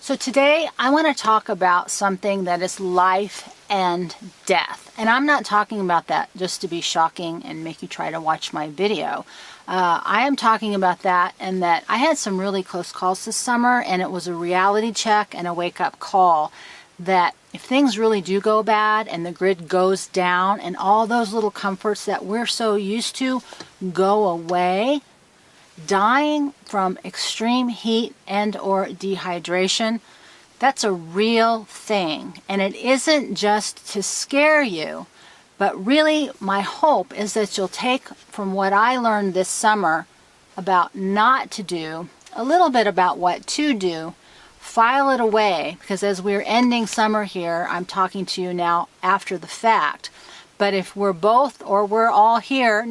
So today I want to talk about something that is life and death. And I'm not talking about that just to be shocking and make you try to watch my video. I am talking about that and that I had some really close calls this summer, and it was a reality check and a wake-up call that if things really do go bad and the grid goes down and all those little comforts that we're so used to go away, dying from extreme heat and or dehydration, that's a real thing. And it isn't just to scare you, but really my hope is that you'll take from what I learned this summer about not to do, a little bit about what to do, file it away, because as we're ending summer here, I'm talking to you now after the fact. But if we're both or we're all here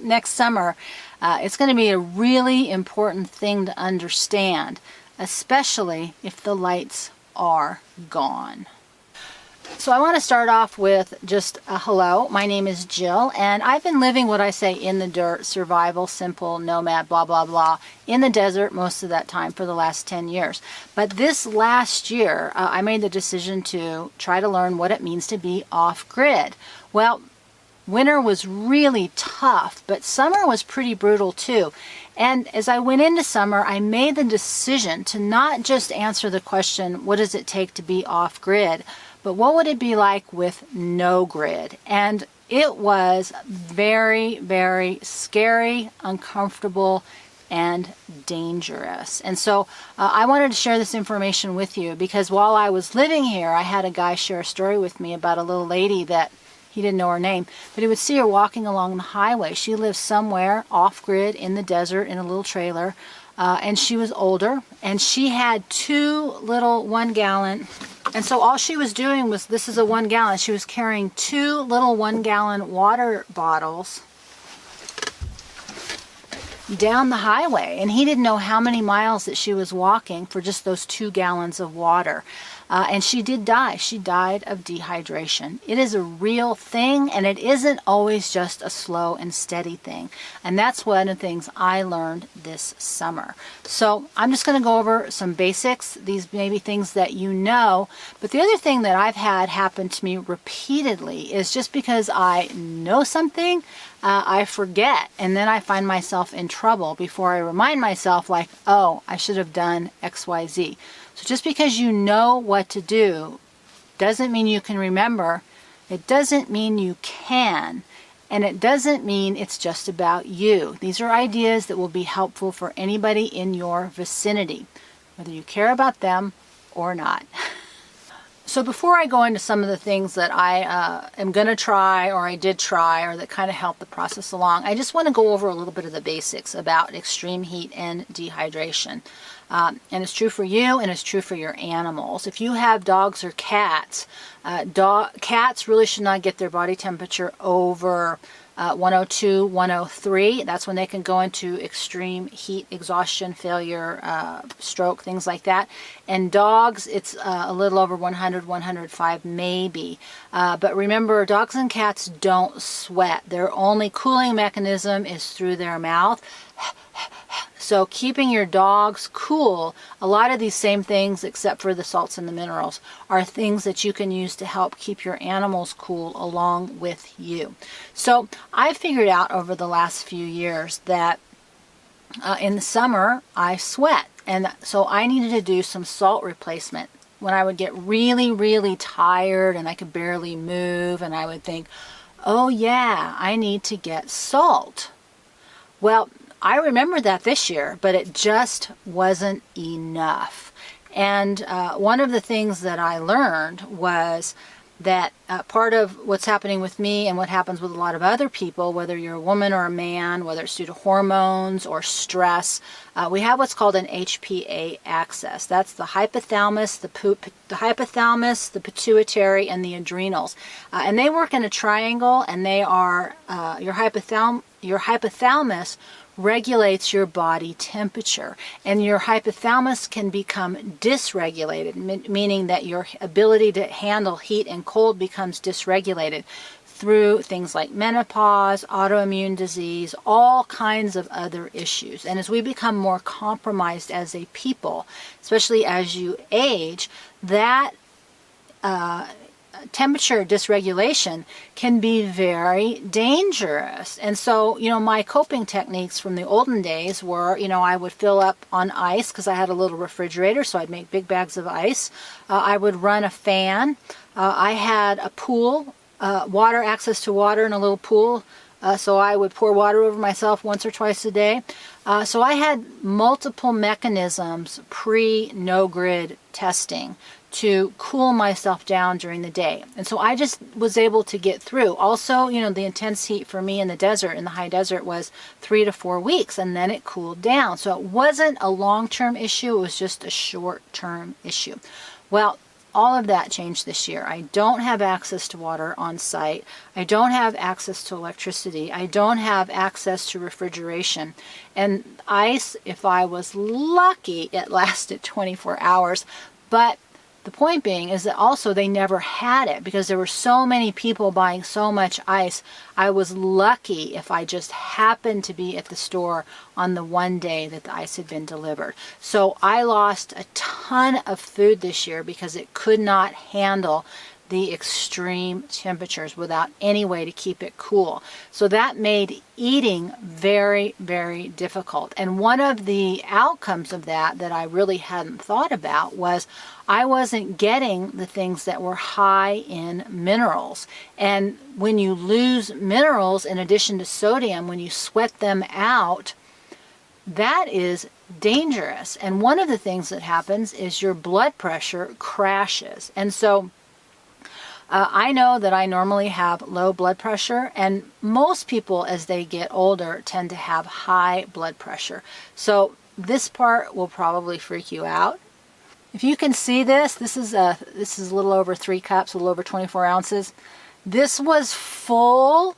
next summer, it's going to be a really important thing to understand, especially if the lights are gone. So I want to start off with just a hello. My name is Jill, and I've been living what I say in the dirt, survival, simple, nomad, blah, blah, blah, in the desert most of that time for the last 10 years. But this last year, I made the decision to try to learn what it means to be off-grid. Well, winter was really tough, but summer was pretty brutal too. And as I went into summer, I made the decision to not just answer the question, what does it take to be off-grid, but what would it be like with no grid? And it was very, very scary, uncomfortable, and dangerous. And so I wanted to share this information with you because while I was living here, I had a guy share a story with me about a little lady that he didn't know her name, but he would see her walking along the highway. She lived somewhere off-grid in the desert in a little trailer, and she was older, and she had two little 1 gallon, and so all she was doing was, this is a 1 gallon, she was carrying two little 1 gallon water bottles down the highway, and he didn't know how many miles that she was walking for just those 2 gallons of water. And she did die. She died of dehydration. It is a real thing, and it isn't always just a slow and steady thing. And that's one of the things I learned this summer. So I'm just going to go over some basics. These may be things that you know. But the other thing that I've had happen to me repeatedly is just because I know something, I forget. And then I find myself in trouble before I remind myself, like, oh, I should have done X, Y, Z. So just because you know what to do doesn't mean you can remember. It doesn't mean you can. And it doesn't mean it's just about you. These are ideas that will be helpful for anybody in your vicinity, whether you care about them or not. So before I go into some of the things that I am going to try or I did try or that kind of help the process along, I just want to go over a little bit of the basics about extreme heat and dehydration. And it's true for you and it's true for your animals. If you have dogs or cats, cats really should not get their body temperature over 102, 103. That's when they can go into extreme heat, exhaustion, failure, stroke, things like that. And dogs, it's a little over 100, 105 maybe. But remember, dogs and cats don't sweat. Their only cooling mechanism is through their mouth. So keeping your dogs cool, a lot of these same things, except for the salts and the minerals, are things that you can use to help keep your animals cool along with you. So I figured out over the last few years that in the summer I sweat, and so I needed to do some salt replacement. When I would get really, really tired and I could barely move, and I would think, oh yeah, I need to get salt. Well, I remember that this year, but it just wasn't enough. And one of the things that I learned was that part of what's happening with me and what happens with a lot of other people, whether you're a woman or a man, whether it's due to hormones or stress, we have what's called an HPA Access. That's the hypothalamus, the pituitary, and the adrenals. And they work in a triangle, and they are your hypothalamus regulates your body temperature, and your hypothalamus can become dysregulated, meaning that your ability to handle heat and cold becomes dysregulated through things like menopause, autoimmune disease, all kinds of other issues. And as we become more compromised as a people, especially as you age, that temperature dysregulation can be very dangerous. And so, my coping techniques from the olden days were, I would fill up on ice because I had a little refrigerator, so I'd make big bags of ice. I would run a fan. I had a pool, water, access to water in a little pool. So I would pour water over myself once or twice a day. So I had multiple mechanisms pre-no-grid testing to cool myself down during the day. And so I just was able to get through. Also, the intense heat for me in the desert, in the high desert, was 3 to 4 weeks, and then it cooled down. So it wasn't a long-term issue, it was just a short-term issue. Well, all of that changed this year. I don't have access to water on site. I don't have access to electricity. I don't have access to refrigeration. And ice, if I was lucky, it lasted 24 hours. But the point being is that also they never had it because there were so many people buying so much ice. I was lucky if I just happened to be at the store on the one day that the ice had been delivered. So I lost a ton of food this year because it could not handle the extreme temperatures without any way to keep it cool. So that made eating very, very difficult. And one of the outcomes of that I really hadn't thought about was I wasn't getting the things that were high in minerals. And when you lose minerals in addition to sodium, when you sweat them out, that is dangerous. And one of the things that happens is your blood pressure crashes. And so I know that I normally have low blood pressure, and most people as they get older tend to have high blood pressure. So this part will probably freak you out. If you can see this is a little over 3 cups, a little over 24 ounces. This was full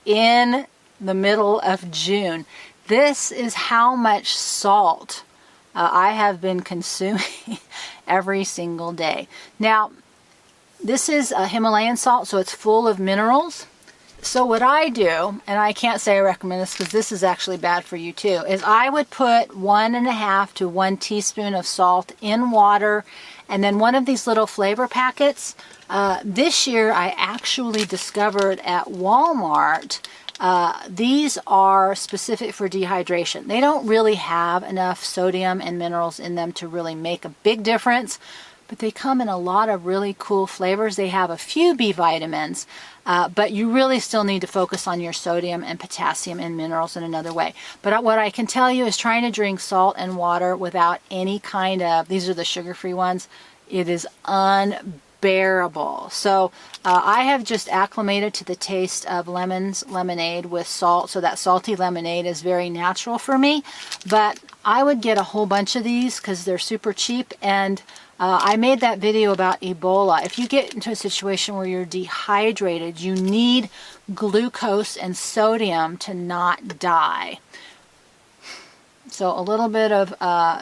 in the middle of June. This is how much salt I have been consuming every single day. Now, this is a Himalayan salt, so it's full of minerals. So what I do, and I can't say I recommend this because this is actually bad for you too, is I would put 1.5 to 1 teaspoon of salt in water, and then one of these little flavor packets. This year I actually discovered at Walmart, these are specific for dehydration. They don't really have enough sodium and minerals in them to really make a big difference, but they come in a lot of really cool flavors. They have a few B vitamins, but you really still need to focus on your sodium and potassium and minerals in another way. But what I can tell you is trying to drink salt and water without any kind of, these are the sugar-free ones, it is unbearable. So I have just acclimated to the taste of lemonade with salt, so that salty lemonade is very natural for me. But I would get a whole bunch of these because they're super cheap, and I made that video about Ebola. If you get into a situation where you're dehydrated, you need glucose and sodium to not die. So a little bit of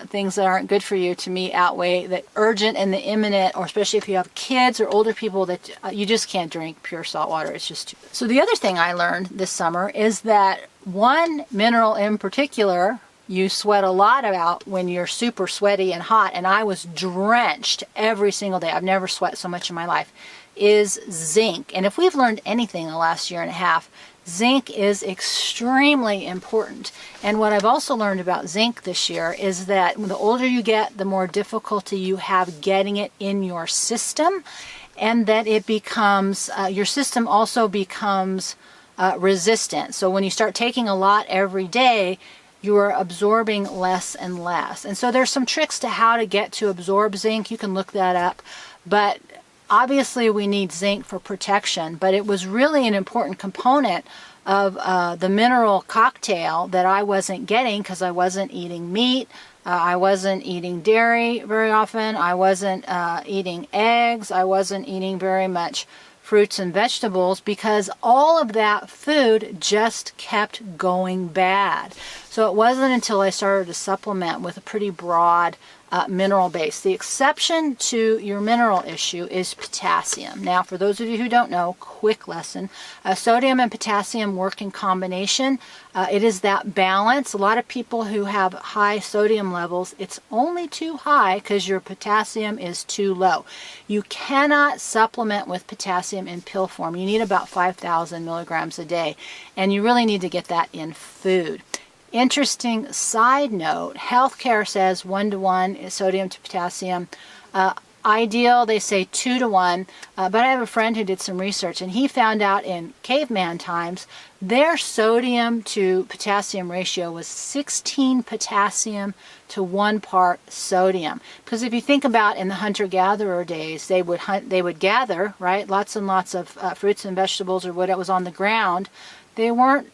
things that aren't good for you, to me, outweigh the urgent and the imminent, or especially if you have kids or older people, that you just can't drink pure salt water. It's just too. So the other thing I learned this summer is that one mineral in particular you sweat a lot about when you're super sweaty and hot, and I was drenched every single day. I've never sweat so much in my life, is zinc. And if we've learned anything in the last year and a half, zinc is extremely important. And what I've also learned about zinc this year is that the older you get, the more difficulty you have getting it in your system, and that it becomes, your system also becomes resistant. So when you start taking a lot every day, you are absorbing less and less. And so there's some tricks to how to get to absorb zinc. You can look that up. But obviously we need zinc for protection, but it was really an important component of the mineral cocktail that I wasn't getting because I wasn't eating meat. I wasn't eating dairy very often. I wasn't eating eggs. I wasn't eating very much fruits and vegetables because all of that food just kept going bad. So it wasn't until I started to supplement with a pretty broad mineral base. The exception to your mineral issue is potassium. Now, for those of you who don't know, quick lesson, sodium and potassium work in combination. It is that balance. A lot of people who have high sodium levels, it's only too high because your potassium is too low. You cannot supplement with potassium in pill form. You need about 5,000 milligrams a day, and you really need to get that in food. Interesting side note, healthcare says 1-to-1 sodium to potassium. Ideal, they say 2-to-1, but I have a friend who did some research, and he found out in caveman times their sodium to potassium ratio was 16 potassium to 1 part sodium. Because if you think about in the hunter-gatherer days, they would hunt, they would gather, right, lots and lots of fruits and vegetables or what was on the ground. They weren't,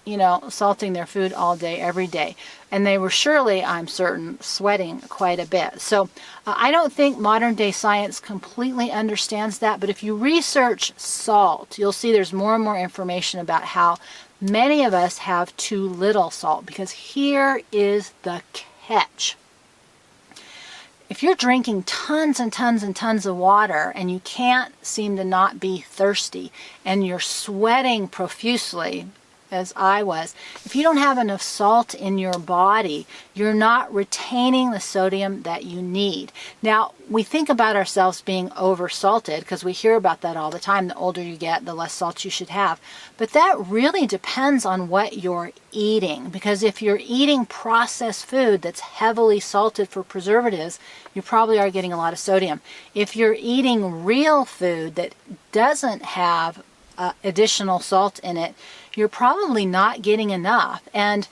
you know, salting their food all day, every day. And they were surely, I'm certain, sweating quite a bit. So I don't think modern day science completely understands that, but if you research salt, you'll see there's more and more information about how many of us have too little salt, because here is the catch. If you're drinking tons and tons and tons of water and you can't seem to not be thirsty and you're sweating profusely, as I was, if you don't have enough salt in your body, you're not retaining the sodium that you need. Now, we think about ourselves being oversalted because we hear about that all the time. The older you get, the less salt you should have. But that really depends on what you're eating, because if you're eating processed food that's heavily salted for preservatives, you probably are getting a lot of sodium. If you're eating real food that doesn't have additional salt in it, you're probably not getting enough. And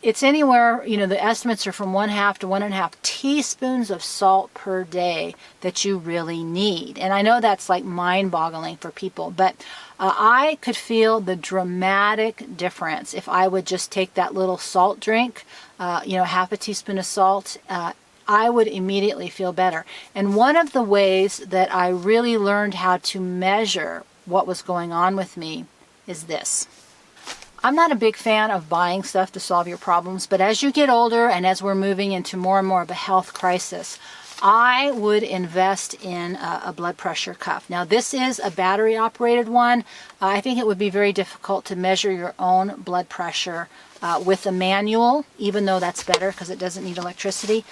it's anywhere, you know, the estimates are from 1/2 to 1.5 teaspoons of salt per day that you really need. And I know that's like mind-boggling for people, but I could feel the dramatic difference if I would just take that little salt drink, you know, 1/2 teaspoon of salt. I would immediately feel better. And one of the ways that I really learned how to measure what was going on with me is this. I'm not a big fan of buying stuff to solve your problems, but as you get older and as we're moving into more and more of a health crisis, I would invest in a blood pressure cuff. Now, this is a battery operated one. I think it would be very difficult to measure your own blood pressure with a manual, even though that's better because it doesn't need electricity.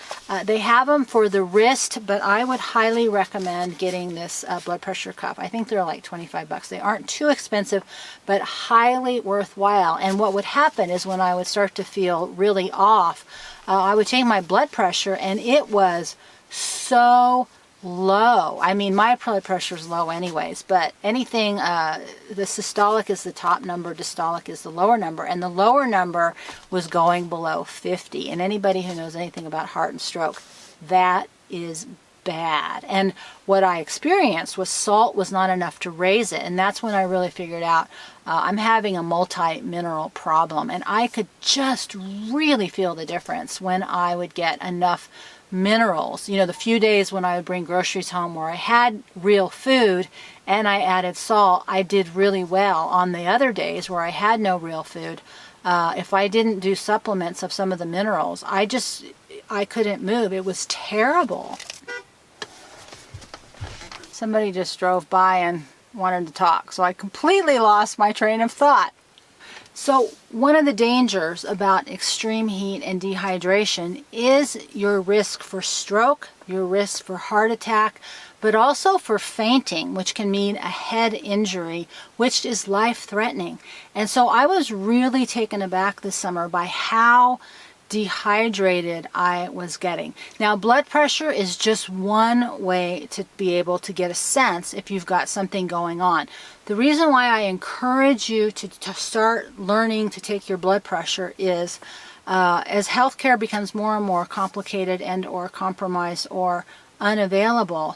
They have them for the wrist, but I would highly recommend getting this blood pressure cuff. I think they're like 25 bucks. They aren't too expensive, but highly worthwhile. And what would happen is when I would start to feel really off, I would take my blood pressure, and it was so low. I mean, my blood pressure is low anyways, but anything, the systolic is the top number, diastolic is the lower number, and the lower number was going below 50. And anybody who knows anything about heart and stroke, that is bad. And what I experienced was salt was not enough to raise it, and that's when I really figured out I'm having a multi-mineral problem, and I could just really feel the difference when I would get enough minerals. You know, the few days when I would bring groceries home where I had real food and I added salt, I did really well. On the other days where I had no real food, if I didn't do supplements of some of the minerals, I couldn't move. It was terrible. Somebody just drove by and wanted to talk, so I completely lost my train of thought. So one of the dangers about extreme heat and dehydration is your risk for stroke, your risk for heart attack, but also for fainting, which can mean a head injury, which is life-threatening. And so I was really taken aback this summer by how dehydrated I was getting. Now, blood pressure is just one way to be able to get a sense if you've got something going on. The reason why I encourage you to start learning to take your blood pressure is as healthcare becomes more and more complicated and or compromised or unavailable,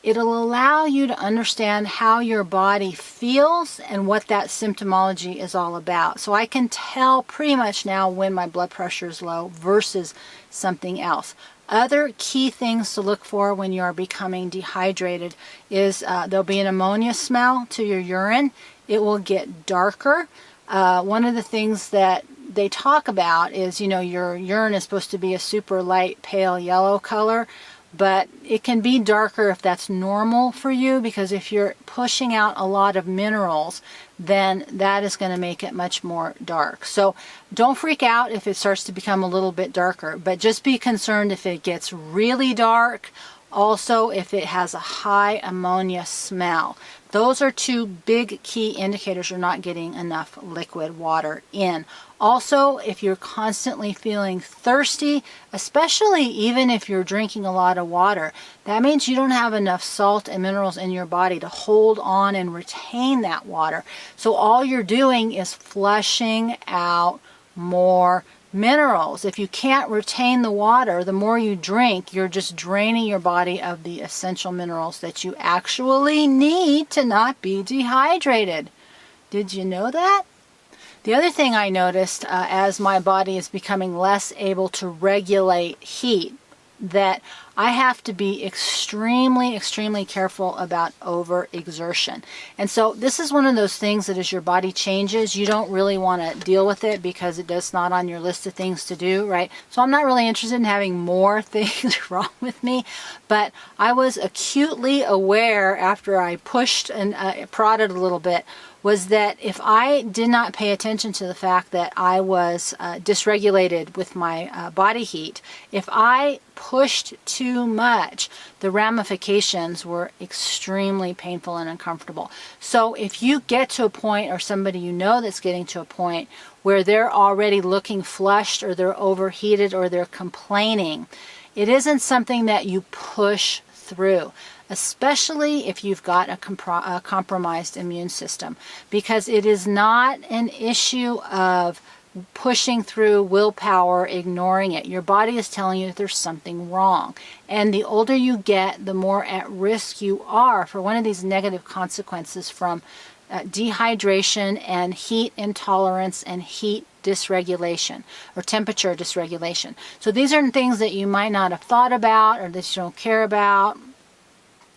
it'll allow you to understand how your body feels and what that symptomology is all about. So I can tell pretty much now when my blood pressure is low versus something else. Other key things to look for when you are becoming dehydrated is there'll be an ammonia smell to your urine. It will get darker. One of the things that they talk about is, your urine is supposed to be a super light, pale yellow color, but it can be darker if that's normal for you, because if you're pushing out a lot of minerals, then that is going to make it much more dark. So don't freak out if it starts to become a little bit darker, but just be concerned if it gets really dark. Also, if it has a high ammonia smell. Those are two big key indicators you're not getting enough liquid water in. Also, if you're constantly feeling thirsty, especially even if you're drinking a lot of water, that means you don't have enough salt and minerals in your body to hold on and retain that water. So all you're doing is flushing out more minerals. If you can't retain the water, the more you drink, you're just draining your body of the essential minerals that you actually need to not be dehydrated. Did you know that? The other thing I noticed as my body is becoming less able to regulate heat, that I have to be extremely, extremely careful about overexertion. And so this is one of those things that as your body changes, you don't really want to deal with it because it's not on your list of things to do, right? So I'm not really interested in having more things wrong with me, but I was acutely aware after I pushed and prodded a little bit, was that if I did not pay attention to the fact that I was dysregulated with my body heat, if I pushed too much, the ramifications were extremely painful and uncomfortable. So if you get to a point, or somebody you know that's getting to a point where they're already looking flushed, or they're overheated, or they're complaining, it isn't something that you push through, especially if you've got a compromised immune system, because it is not an issue of pushing through willpower, ignoring it. Your body is telling you that there's something wrong. And the older you get, the more at risk you are for one of these negative consequences from dehydration and heat intolerance and heat dysregulation or temperature dysregulation. So these are things that you might not have thought about or that you don't care about.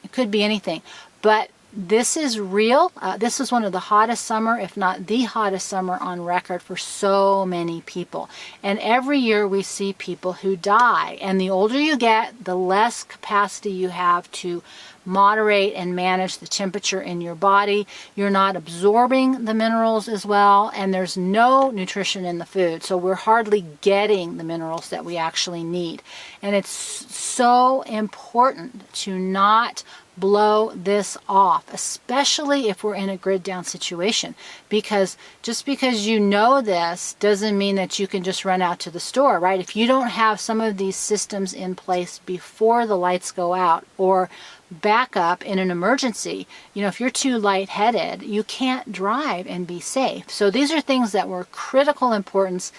It could be anything, but this is real. This is one of the hottest summer, if not the hottest summer on record for so many people. And every year we see people who die. And the older you get, the less capacity you have to moderate and manage the temperature in your body. You're not absorbing the minerals as well, and there's no nutrition in the food. So we're hardly getting the minerals that we actually need. And it's so important to not blow this off, especially if we're in a grid down situation, because just because you know this doesn't mean that you can just run out to the store, right? If you don't have some of these systems in place before the lights go out or backup in an emergency, if you're too lightheaded, you can't drive and be safe. So these are things that were critical importance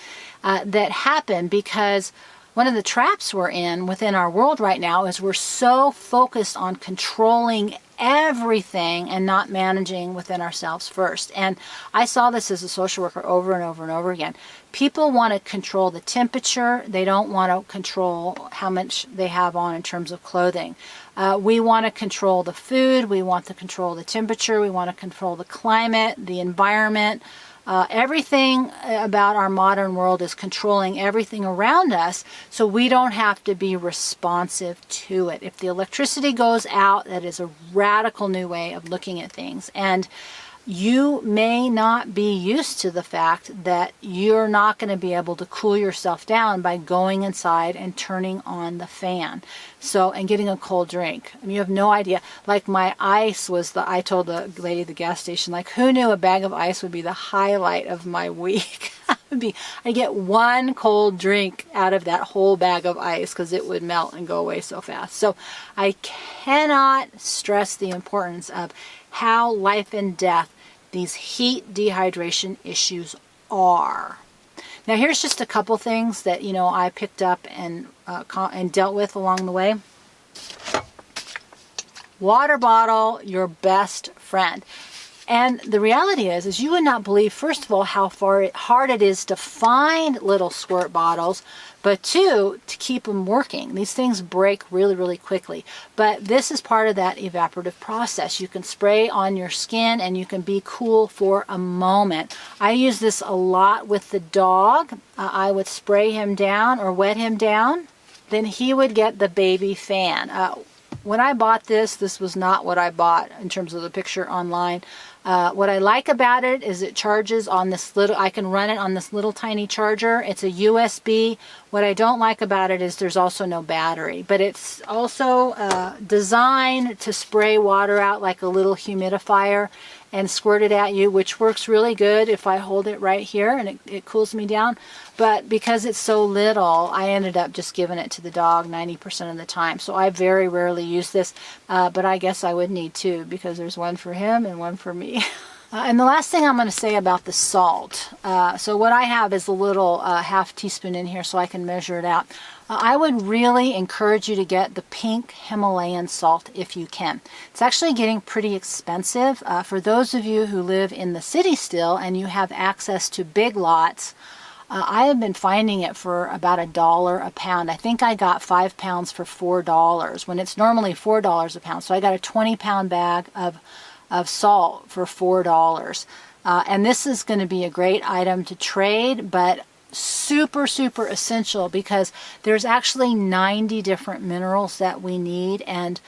that happen because one of the traps we're in within our world right now is we're so focused on controlling everything and not managing within ourselves first. And I saw this as a social worker over and over and over again. People want to control the temperature. They don't want to control how much they have on in terms of clothing. We want to control the food. We want to control the temperature. We want to control the climate, the environment. Everything about our modern world is controlling everything around us, so we don't have to be responsive to it. If the electricity goes out, that is a radical new way of looking at things. And you may not be used to the fact that you're not going to be able to cool yourself down by going inside and turning on the fan. And getting a cold drink. I mean, you have no idea. Like my ice was I told the lady at the gas station, like, who knew a bag of ice would be the highlight of my week? I get one cold drink out of that whole bag of ice because it would melt and go away so fast. So I cannot stress the importance of how life and death these heat dehydration issues are. Now here's just a couple things that I picked up and dealt with along the way. Water bottle, your best friend. And the reality is you would not believe, first of all, how hard it is to find little squirt bottles, but two, to keep them working. These things break really, really quickly. But this is part of that evaporative process. You can spray on your skin and you can be cool for a moment. I use this a lot with the dog. I would spray him down or wet him down. Then he would get the baby fan. When I bought this, this was not what I bought in terms of the picture online. What I like about it is it charges on this little, I can run it on this little tiny charger. It's a USB. What I don't like about it is there's also no battery, but it's also designed to spray water out like a little humidifier and squirt it at you, which works really good if I hold it right here and it cools me down. But because it's so little, I ended up just giving it to the dog 90% of the time. So I very rarely use this, but I guess I would need two because there's one for him and one for me. And the last thing I'm going to say about the salt. So what I have is a little half teaspoon in here so I can measure it out. I would really encourage you to get the pink Himalayan salt if you can. It's actually getting pretty expensive. For those of you who live in the city still and you have access to big lots, I have been finding it for about $1 a pound. I think I got 5 pounds for $4 when it's normally $4 a pound. So I got a 20-pound bag of salt for $4. And this is going to be a great item to trade, but super, super essential because there's actually 90 different minerals that we need, and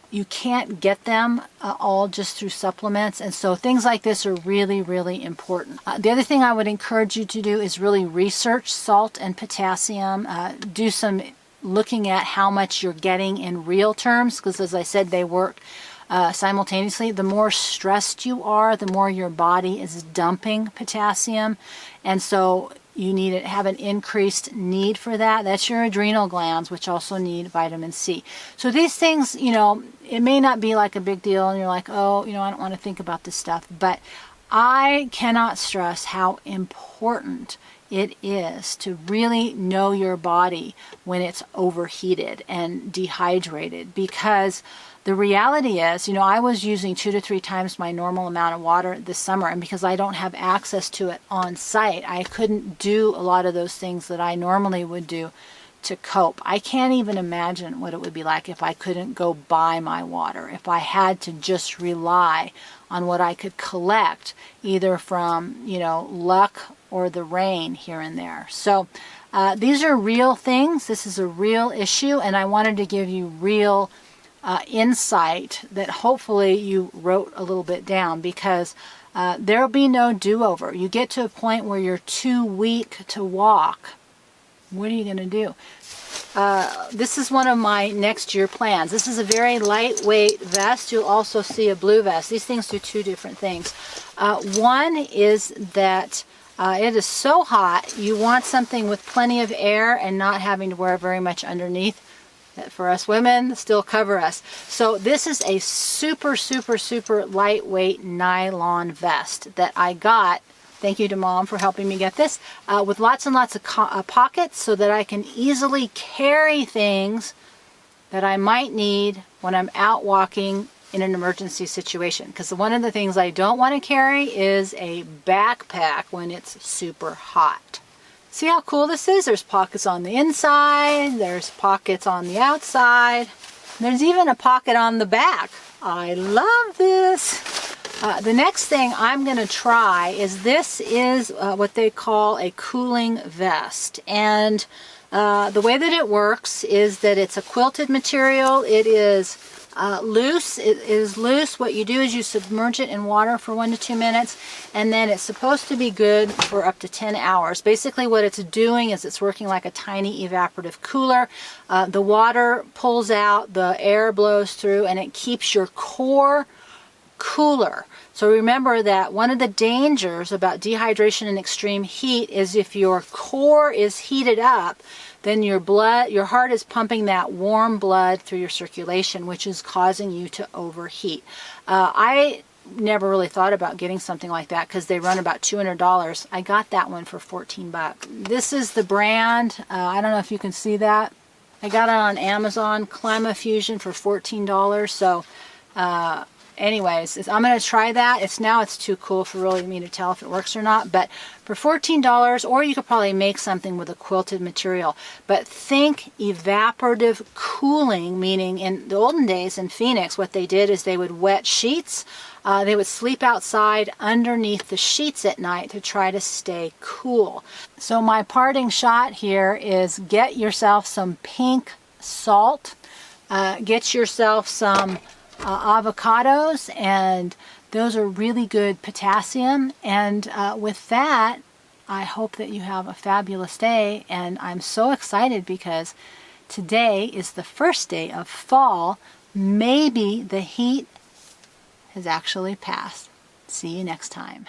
you can't get them all just through supplements. And so things like this are really, really important. The other thing I would encourage you to do is really research salt and potassium. Do some looking at how much you're getting in real terms, because as I said, they work simultaneously. The more stressed you are, the more your body is dumping potassium, and so you need to have an increased need for that. That's your adrenal glands, which also need vitamin C. So these things, you know, it may not be like a big deal and you're like, oh, you know, I don't want to think about this stuff, but I cannot stress how important it is to really know your body when it's overheated and dehydrated, because the reality is, you know, I was using 2 to 3 times my normal amount of water this summer, and because I don't have access to it on site, I couldn't do a lot of those things that I normally would do to cope. I can't even imagine what it would be like if I couldn't go buy my water, if I had to just rely on what I could collect either from, you know, luck or the rain here and there. So these are real things. This is a real issue, and I wanted to give you real insight that hopefully you wrote a little bit down, because there'll be no do-over. You get to a point where you're too weak to walk. What are you going to do? This is one of my next year plans. This is a very lightweight vest. You'll also see a blue vest. These things do 2 different things. One is that it is so hot, you want something with plenty of air and not having to wear very much underneath. That for us women still cover us. So this is a super, super, super lightweight nylon vest that I got. Thank you to Mom for helping me get this, with lots and lots of pockets so that I can easily carry things that I might need when I'm out walking in an emergency situation. Because one of the things I don't want to carry is a backpack when it's super hot. See how cool this is? There's pockets on the inside, there's pockets on the outside, there's even a pocket on the back. I love this. The next thing I'm going to try is this is what they call a cooling vest. And the way that it works is that it's a quilted material. It is loose. It is loose. What you do is you submerge it in water for 1 to 2 minutes, and then it's supposed to be good for up to 10 hours. Basically what it's doing is it's working like a tiny evaporative cooler. The water pulls out, the air blows through, and it keeps your core cooler. So remember that one of the dangers about dehydration and extreme heat is if your core is heated up, then your heart is pumping that warm blood through your circulation, which is causing you to overheat. I never really thought about getting something like that because they run about $200. I got that one for 14 bucks. This is the brand. I don't know if you can see that. I got it on Amazon, Climafusion, for $14. So anyways, I'm going to try that. It's too cool for really me to tell if it works or not, but for $14, or you could probably make something with a quilted material. But think evaporative cooling, meaning in the olden days in Phoenix, what they did is they would wet sheets. They would sleep outside underneath the sheets at night to try to stay cool. So my parting shot here is get yourself some pink salt. Get yourself some avocados, and those are really good potassium. And with that, I hope that you have a fabulous day. And I'm so excited because today is the first day of fall. Maybe the heat has actually passed. See you next time.